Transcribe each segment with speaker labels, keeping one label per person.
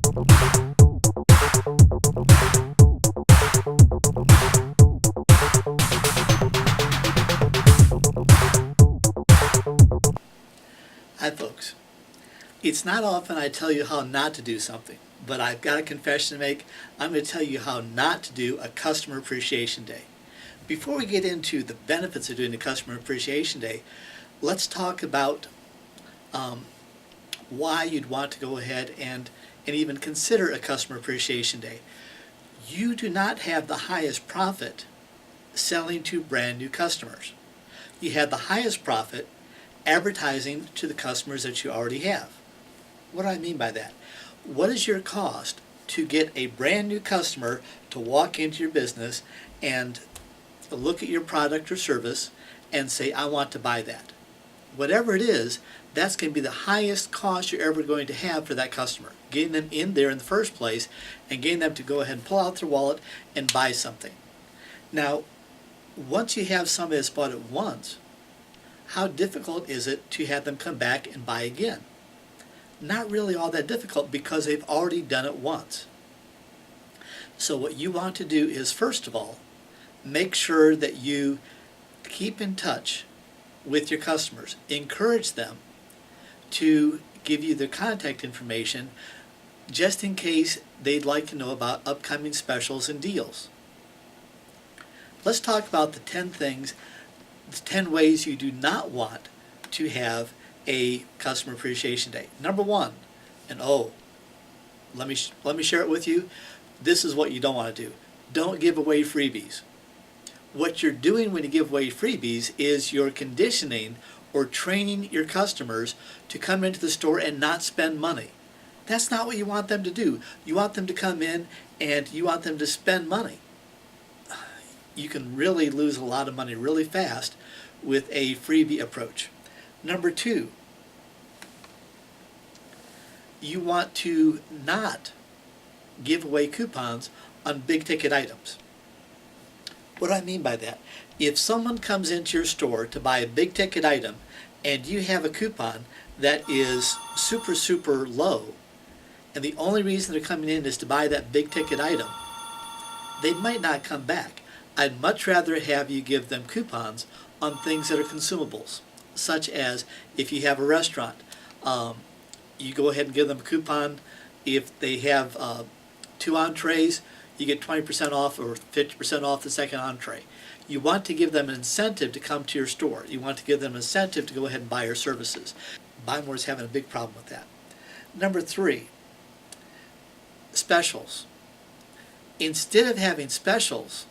Speaker 1: Hi folks. It's not often I tell you how not to do something, but I've got a confession to make. I'm going to tell you how not to do a Customer Appreciation Day. Before we get into the benefits of doing a Customer Appreciation Day, let's talk about why you'd want to go ahead and even consider a Customer Appreciation Day. You do not have the highest profit selling to brand new customers. You have the highest profit advertising to the customers that you already have. What do I mean by that? What is your cost to get a brand new customer to walk into your business and look at your product or service and say, I want to buy that? Whatever it is, that's going to be the highest cost you're ever going to have for that customer. Getting them in there in the first place and getting them to go ahead and pull out their wallet and buy something. Now, once you have somebody that's bought it once, how difficult is it to have them come back and buy again? Not really all that difficult because they've already done it once. So what you want to do is, first of all, make sure that you keep in touch with your customers. Encourage them to give you their contact information just in case they'd like to know about upcoming specials and deals. Let's talk about the 10 ways you do not want to have a Customer Appreciation Day. Number one, and let me share it with you. This is what you don't want to do. Don't give away freebies. What you're doing when you give away freebies is you're conditioning or training your customers to come into the store and not spend money. That's not what you want them to do. You want them to come in and you want them to spend money. You can really lose a lot of money really fast with a freebie approach. Number two, you want to not give away coupons on big ticket items. What do I mean by that? If someone comes into your store to buy a big ticket item and you have a coupon that is super low, and the only reason they're coming in is to buy that big ticket item, they might not come back. I'd much rather have you give them coupons on things that are consumables, such as if you have a restaurant, you go ahead and give them a coupon. If they have 2 entrees, you get 20% off or 50% off the second entree. You want to give them an incentive to come to your store. You want to give them an incentive to go ahead and buy your services. Buy More is having a big problem with that. Number 3, specials. Instead of having specials,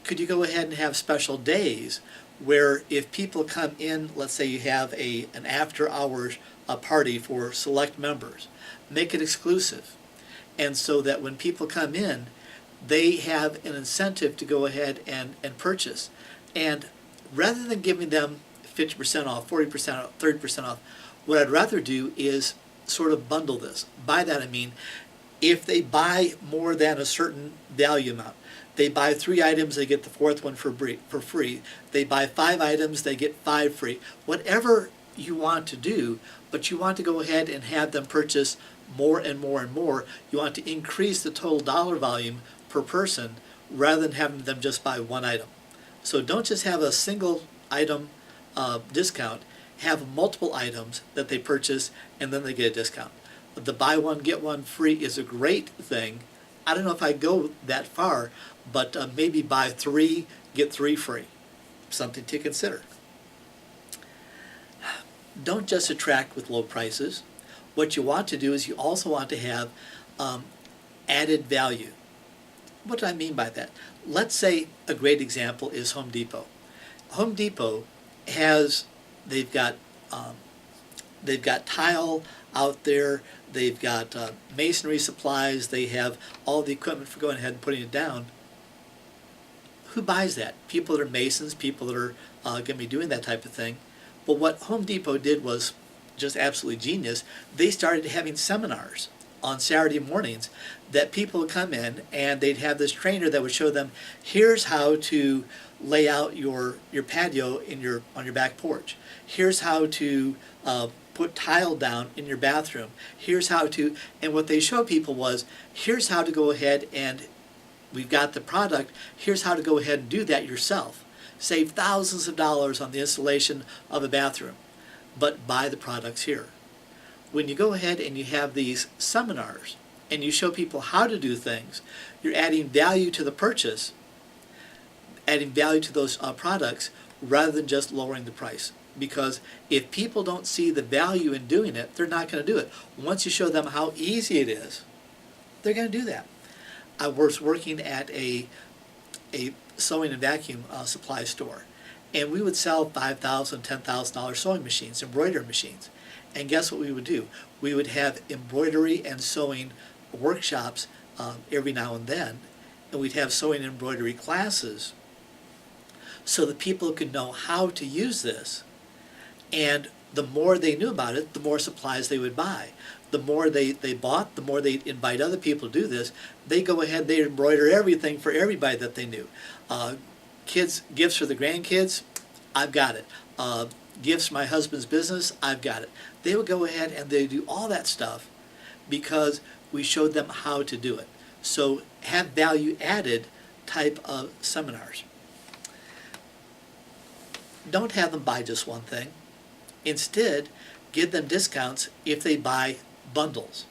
Speaker 1: could you go ahead and have special days where if people come in, let's say you have an after hours party for select members, make it exclusive. And so that when people come in, they have an incentive to go ahead and purchase. And rather than giving them 50% off, 40% off, 30% off, what I'd rather do is sort of bundle this. By that I mean, if they buy more than a certain value amount, they buy 3 items, they get the 4th one for free. They buy 5 items, they get 5 free. Whatever you want to do, but you want to go ahead and have them purchase more and more and more. You want to increase the total dollar volume per person rather than having them just buy 1 item. So don't just have a single item discount, have multiple items that they purchase and then they get a discount. The buy one, get one free is a great thing. I don't know if I go that far, but maybe buy 3, get 3 free. Something to consider. Don't just attract with low prices. What you want to do is you also want to have added value. What do I mean by that? Let's say a great example is Home Depot. Home Depot they've got tile out there, they've got masonry supplies, they have all the equipment for going ahead and putting it down. Who buys that? People that are masons, people that are going to be doing that type of thing. But what Home Depot did was just absolutely genius. They started having seminars on Saturday mornings that people would come in and they'd have this trainer that would show them, here's how to lay out your patio on your back porch. Here's how to put tile down in your bathroom. Here's how to, and what they showed people was, here's how to go ahead and we've got the product, here's how to go ahead and do that yourself. Save thousands of dollars on the installation of a bathroom, but buy the products here. When you go ahead and you have these seminars and you show people how to do things, you're adding value to the purchase, adding value to those products rather than just lowering the price. Because if people don't see the value in doing it, they're not going to do it. Once you show them how easy it is, they're going to do that. I was working at a sewing and vacuum supply store, and we would sell $5,000, $10,000 sewing machines, embroidery machines. And guess what we would do? We would have embroidery and sewing workshops every now and then, and we'd have sewing and embroidery classes so that people could know how to use this. And the more they knew about it, the more supplies they would buy. The more they bought, the more they invite other people to do this. They go ahead, they embroider everything for everybody that they knew. Kids, gifts for the grandkids, I've got it. Gifts for my husband's business, I've got it. They would go ahead and they do all that stuff because we showed them how to do it. So have value added type of seminars. Don't have them buy just one thing. Instead, give them discounts if they buy bundles.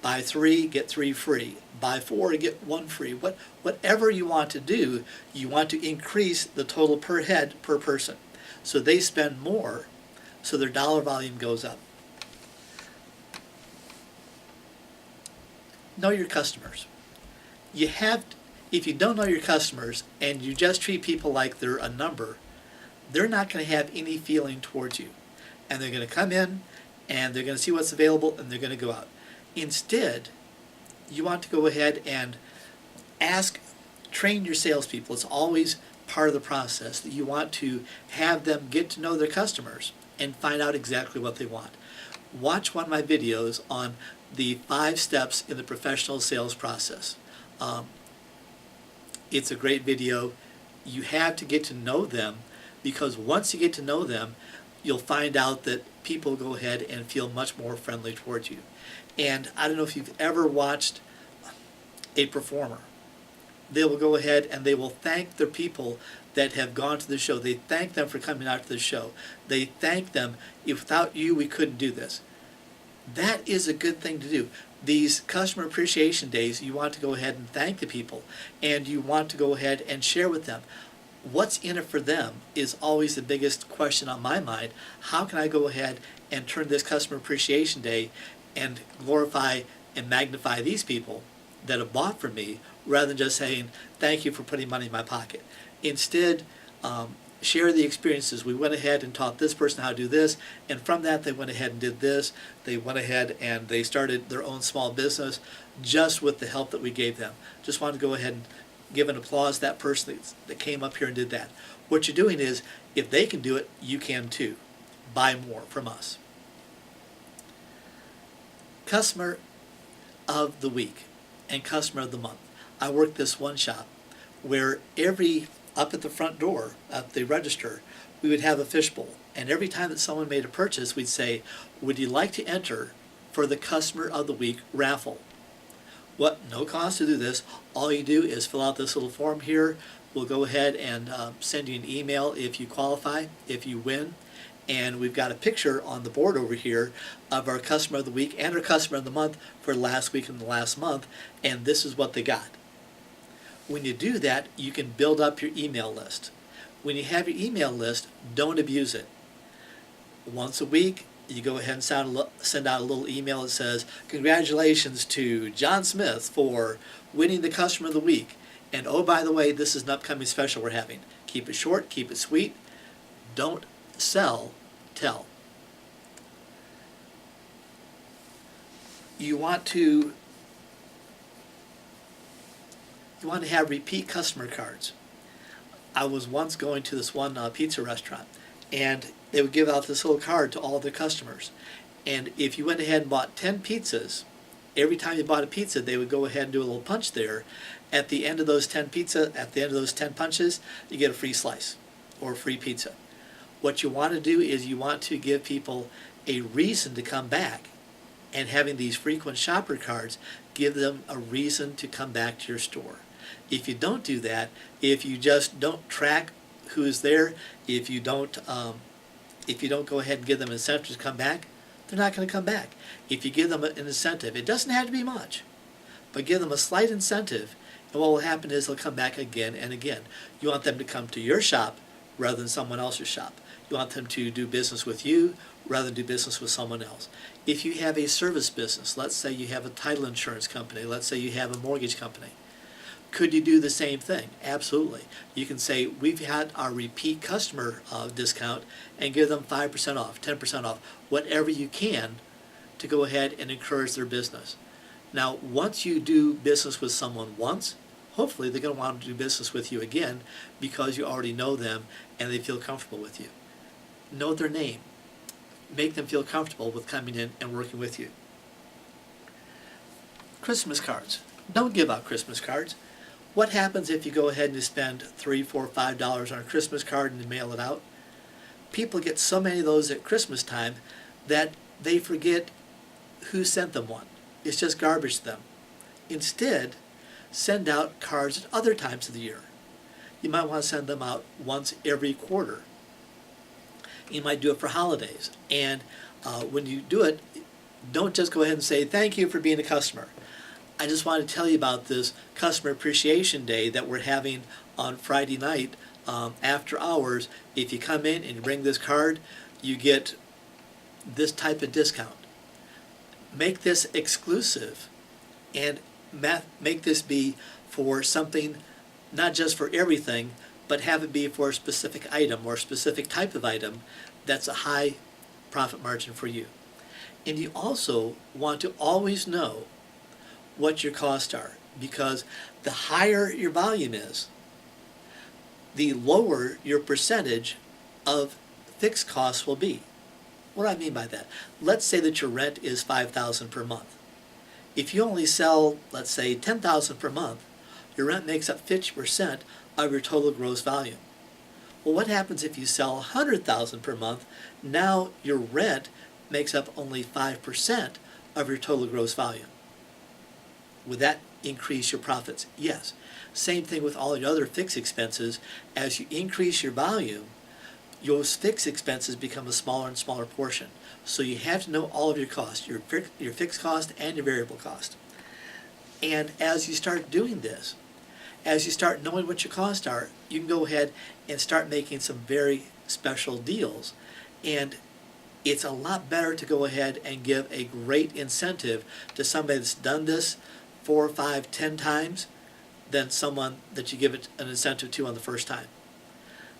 Speaker 1: Buy 3, get 3 free. Buy 4, get 1 free. Whatever you want to do, you want to increase the total per head per person. So they spend more, so their dollar volume goes up. Know your customers. If you don't know your customers and you just treat people like they're a number, they're not going to have any feeling towards you. And they're going to come in, and they're going to see what's available, and they're going to go out. Instead, you want to go ahead and train your salespeople. It's always part of the process that you want to have them get to know their customers and find out exactly what they want. Watch one of my videos on the 5 steps in the professional sales process. It's a great video. You have to get to know them, because once you get to know them, you'll find out that people go ahead and feel much more friendly towards you. And I don't know if you've ever watched a performer. They will go ahead and they will thank the people that have gone to the show. They thank them for coming out to the show. They thank them, without you, we couldn't do this. That is a good thing to do. These customer appreciation days, you want to go ahead and thank the people, and you want to go ahead and share with them. What's in it for them is always the biggest question on my mind. How can I go ahead and turn this customer appreciation day and glorify and magnify these people that have bought from me, rather than just saying, thank you for putting money in my pocket. Instead, share the experiences. We went ahead and taught this person how to do this, and from that they went ahead and did this. They went ahead and they started their own small business just with the help that we gave them. Just wanted to go ahead and give an applause to that person that came up here and did that. What you're doing is, if they can do it, you can too. Buy more from us. Customer of the week and customer of the month. I worked this one shop where up at the front door, at the register, we would have a fishbowl. And every time that someone made a purchase, we'd say, would you like to enter for the customer of the week raffle? No cost to do this. All you do is fill out this little form here. We'll go ahead and send you an email if you qualify, if you win. And we've got a picture on the board over here of our customer of the week and our customer of the month for last week and the last month. And this is what they got. When you do that, you can build up your email list. When you have your email list, don't abuse it. Once a week, you go ahead and send out a little email that says, congratulations to John Smith for winning the customer of the week. And oh, by the way, this is an upcoming special we're having. Keep it short, keep it sweet. Don't sell, tell. You want to have repeat customer cards. I was once going to this one pizza restaurant, and they would give out this little card to all their customers. And if you went ahead and bought 10 pizzas, every time you bought a pizza, they would go ahead and do a little punch there. At the end of those 10 punches, you get a free slice or a free pizza. What you want to do is you want to give people a reason to come back. And having these frequent shopper cards give them a reason to come back to your store. If you don't do that, if you just don't track who's there, if you don't go ahead and give them incentives to come back, they're not going to come back. If you give them an incentive, it doesn't have to be much, but give them a slight incentive, and what will happen is they'll come back again and again. You want them to come to your shop rather than someone else's shop. You want them to do business with you rather than do business with someone else. If you have a service business, let's say you have a title insurance company, let's say you have a mortgage company, could you do the same thing? Absolutely. You can say, we've had our repeat customer discount, and give them 5% off, 10% off, whatever you can to go ahead and encourage their business. Now, once you do business with someone once, hopefully they're going to want to do business with you again because you already know them and they feel comfortable with you. Know their name. Make them feel comfortable with coming in and working with you. Christmas cards. Don't give out Christmas cards. What happens if you go ahead and you spend $3, $4, $5 on a Christmas card and you mail it out? People get so many of those at Christmas time that they forget who sent them one. It's just garbage to them. Instead, send out cards at other times of the year. You might want to send them out once every quarter. You might do it for holidays. And when you do it, don't just go ahead and say, thank you for being a customer. I just want to tell you about this Customer Appreciation Day that we're having on Friday night after hours. If you come in and you bring this card, you get this type of discount. Make this exclusive and make this be for something, not just for everything, but have it be for a specific item or a specific type of item that's a high profit margin for you. And you also want to always know what your costs are, because the higher your volume is, the lower your percentage of fixed costs will be. What do I mean by that? Let's say that your rent is $5,000 per month. If you only sell, let's say, $10,000 per month, your rent makes up 50% of your total gross volume. Well, what happens if you sell $100,000 per month? Now your rent makes up only 5% of your total gross volume. Would that increase your profits? Yes. Same thing with all your other fixed expenses. As you increase your volume, your fixed expenses become a smaller and smaller portion. So you have to know all of your costs, your fixed cost and your variable cost. And as you start doing this, as you start knowing what your costs are, you can go ahead and start making some very special deals. And it's a lot better to go ahead and give a great incentive to somebody that's done this 4, 5, 10 times than someone that you give it an incentive to on the first time.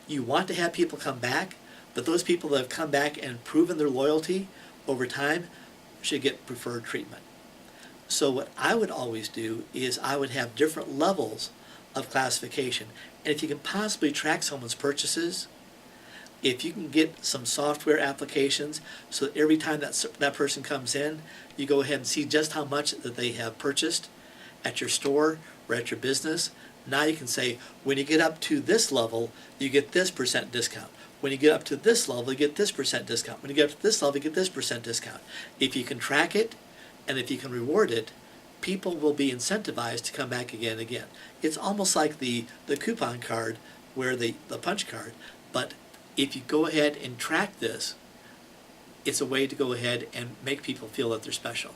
Speaker 1: You want to have people come back, but those people that have come back and proven their loyalty over time should get preferred treatment. So what I would always do is I would have different levels of classification. And if you can possibly track someone's purchases, if you can get some software applications so that every time that person comes in, you go ahead and see just how much that they have purchased at your store or at your business. Now you can say, when you get up to this level, you get this % discount. When you get up to this level, you get this % discount. When you get up to this level, you get this % discount. If you can track it and if you can reward it, people will be incentivized to come back again and again. It's almost like the coupon card, where the punch card, but if you go ahead and track this, it's a way to go ahead and make people feel that they're special.